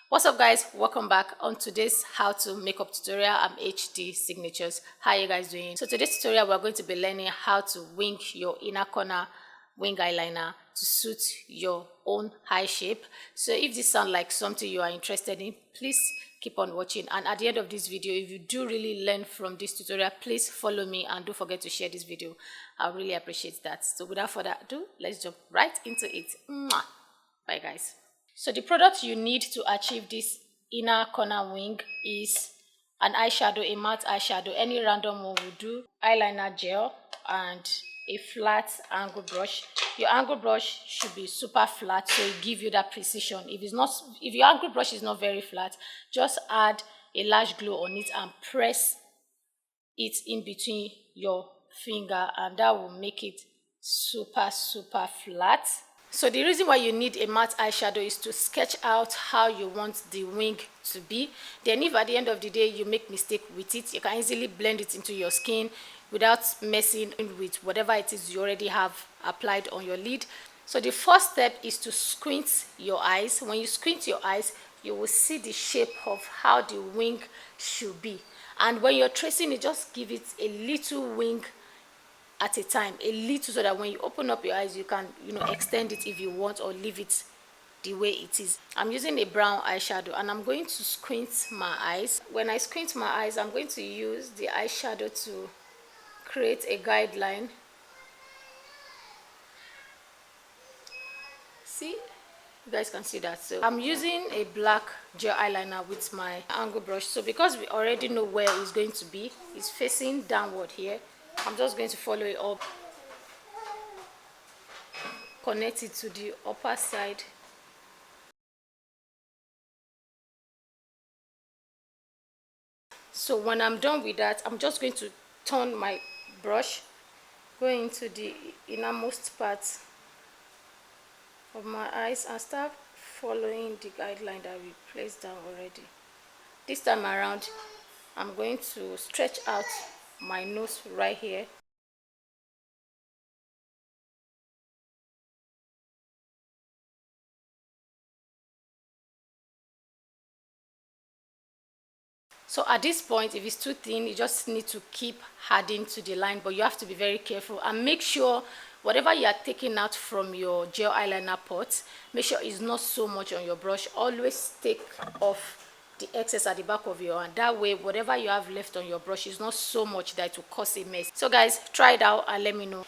What's up guys, welcome back. On today's how to makeup tutorial, I'm HD Signatures. How are you guys doing? So today's tutorial we're going to be learning how to wing your inner corner wing eyeliner to suit your own eye shape. So if this sounds like something you are interested in, please keep on watching, and at the end of this video, if you do really learn from this tutorial, please follow me and don't forget to share this video. I really appreciate that. So without further ado, let's jump right into it. Mwah. Bye guys. So the product you need to achieve this inner corner wing is an eyeshadow, a matte eyeshadow, any random one will do, eyeliner gel, and a flat angle brush. Your angle brush should be super flat so it gives you that precision. If your angle brush is not very flat, just add a large glue on it and press it in between your finger, and that will make it super flat. So the reason why you need a matte eyeshadow is to sketch out how you want the wing to be. Then if at the end of the day you make mistake with it, you can easily blend it into your skin without messing with whatever it is you already have applied on your lid. So the first step is to squint your eyes. When you squint your eyes, you will see the shape of how the wing should be. And when you're tracing it, just give it a little wing at a time, a little, so that when you open up your eyes you can extend it if you want, or leave it the way it is. I'm using a brown eyeshadow and I'm going to squint my eyes. When I squint my eyes, I'm going to use the eyeshadow to create a guideline. See, you guys can see that. So I'm using a black gel eyeliner with my angle brush. So because we already know where it's going to be, it's facing downward here, I'm just going to follow it up, connect it to the upper side. So when I'm done with that, I'm just going to turn my brush, go into the innermost part of my eyes and start following the guideline that we placed down already. This time around, I'm going to stretch out my nose right here. So at this point, if it's too thin, you just need to keep adding to the line, but you have to be very careful and make sure whatever you are taking out from your gel eyeliner pot, make sure it's not so much on your brush. Always take off the excess at the back of your hand. That way, whatever you have left on your brush is not so much that it will cause a mess. So guys, try it out and let me know.